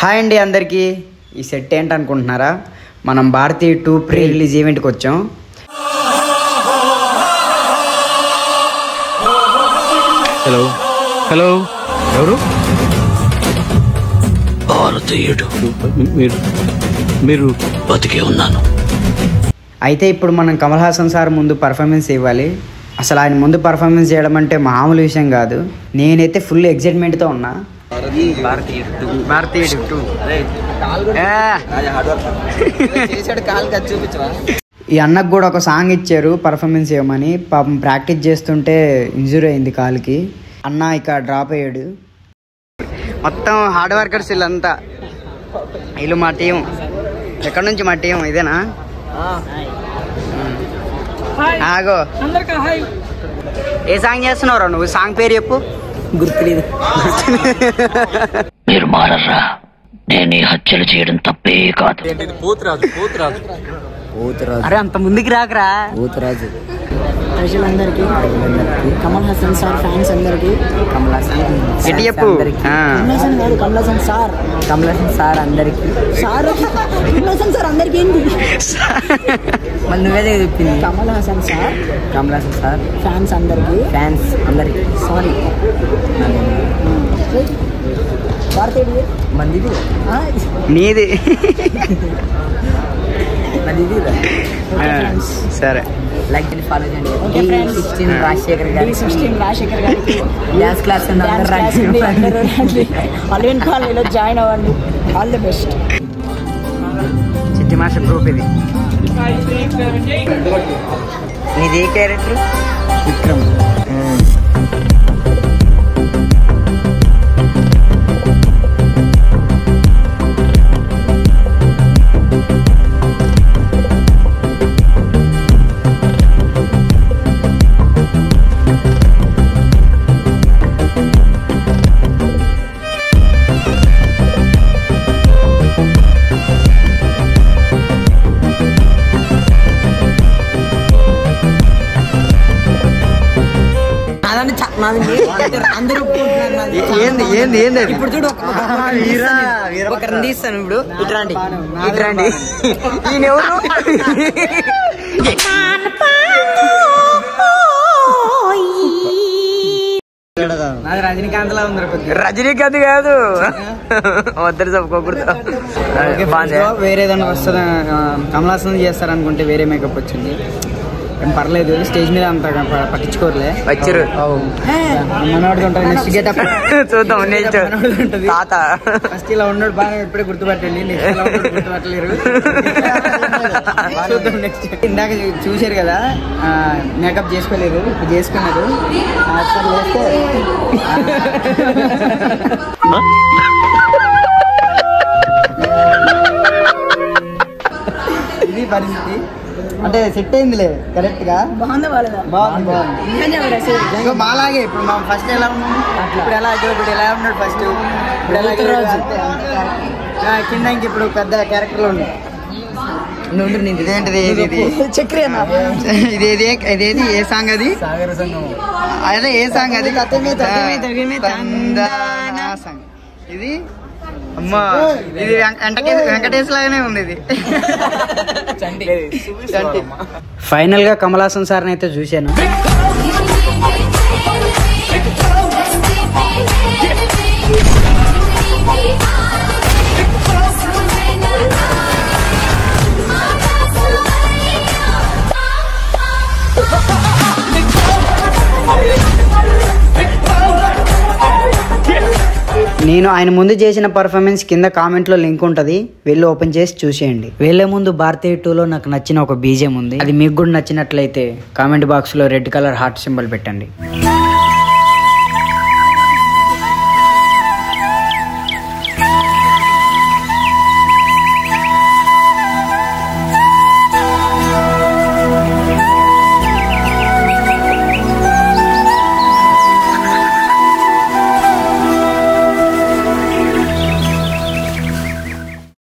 Hi అండి అందరికీ. ఈ సెట్ ఏంటనుకుంటున్నారా? మనం భారతీ 2 ప్రీ రిలీజ్ ఈవెంట్కి వచ్చాం. హలో హలో, ఎవరు? భారతీయుడు. మీరు బతికే ఉన్నాను. అయితే ఇప్పుడు మనం కమల్ హాసన్ సార్ ముందు పర్ఫార్మెన్స్ ఇవ్వాలి. అసలు ఆయన ముందు పర్ఫార్మెన్స్ చేయడం అంటే మామూలు విషయం కాదు. నేనైతే ఫుల్ ఎగ్జైట్మెంట్తో ఉన్నా. ఈ అన్నకు కూడా ఒక సాంగ్ ఇచ్చారు పర్ఫార్మెన్స్ ఇవ్వమని. పాపం ప్రాక్టీస్ చేస్తుంటే ఇంజూరీ అయింది కాలుకి. అన్న ఇక డ్రాప్ అయ్యాడు. మొత్తం హార్డ్ వర్కర్స్ వీళ్ళంతా. వీళ్ళు మా టీం. ఎక్కడి నుంచి మా టీం? ఇదేనా? ఆగో, ఏ సాంగ్ చేస్తున్నావురా నువ్వు? సాంగ్ పేరు చెప్పు. గుర్తులేదు. మీరు మారరా. నేను ఈ హత్యలు చేయడం తప్పే కాదు. అరే అంత ముందుకి రాకరా. పోతురాజు ప్రజలందరికీ, కమల్ హాసన్ సార్ ఫ్యాన్స్ అందరికి, కమల్ హాసన్ ఎట్టి చెప్పు. కమల్ హాసన్ సార్, కమల్ హాసన్ సార్ అందరికి. సార్ కమల్ హాసన్ సార్ అందరికి ఏంటి మళ్ళీ నువ్వేదే చెప్పింది. Kamal Haasan sir, Kamal Haasan sir fans అందరికి, ఫ్యాన్స్ అందరికి. సారీ భారతీయుడు మందిది నీది. సరే, లైక్ చేయండి, ఫాలో చేయండి. రాజశేఖర్ గారి డాన్స్ క్లాస్ అలవెన్ కాలేజీలో జాయిన్ అవ్వండి. All the best. చిట్టి మాస్టర్ గ్రూప్ ఇది. నీది ఏ క్యారెక్టర్? విక్రమ్. ఏంది ఏంది ఏంది? ఇప్పుడు చూడు, ఒకరిని తీస్తాను. ఇప్పుడు ఇట్లాంటి ఇట్రండి. ఈయనెవరు? రజనీకాంత్ లా ఉంది. రజనీకాంత్ కాదు, వద్దరు చెప్పుకోకూడదు. వేరేదన్నా వస్తుందా? కమల్ హాసన్ చేస్తారనుకుంటే వేరే మేకప్ వచ్చింది. ఏం పర్లేదు, స్టేజ్ మీద అంత పట్టించుకోరులే. వచ్చారు మనవాడికి ఉంటుంది. నెక్స్ట్ గెటప్ చూద్దాం. నెక్స్ట్ తాత ఫస్ట్ ఇలా ఉన్నాడు బాగా, ఇప్పుడే గుర్తుపట్టండి. నెక్స్ట్ ఇలా ఉన్నాడు గుర్తుపట్టలేరు. చూద్దాం నెక్స్ట్. ఇందాక చూసారు కదా, మేకప్ చేసుకోలేదు, ఇప్పుడు చేసుకున్నారు. ఇది పరిస్థితి. అంటే సెట్ అయిందిలే కరెక్ట్ గా. బాగుంది ఇంకా మాలాగే. ఇప్పుడు మా ఫస్ట్ ఎలా ఉన్నాం, ఇప్పుడు ఎలా, ఇప్పుడు ఎలా ఉన్నాడు ఫస్ట్, ఇప్పుడు ఎలా కింద ఇంక ఇప్పుడు పెద్ద క్యారెక్టర్లో ఉన్నాడు. ఇదేంటిది? ఇదేది ఏ సాంగ్ అది? అదే ఏ సాంగ్ అది? సాంగ్ ఇది. అమ్మా, ఇది వెంకటేష్ లాగానే ఉంది ఇది. ఫైనల్ గా కమల్ హాసన్ సార్ అయితే చూశాను. నేను ఆయన ముందు చేసిన పర్ఫార్మెన్స్ కింద కామెంట్లో లింక్ ఉంటుంది, వెళ్ళి ఓపెన్ చేసి చూసేయండి. వెళ్ళే ముందు భారతీయ 2లో నాకు నచ్చిన ఒక బీజేం ఉంది. అది మీకు కూడా నచ్చినట్లయితే కామెంట్ బాక్స్లో రెడ్ కలర్ హార్ట్ సింబల్ పెట్టండి.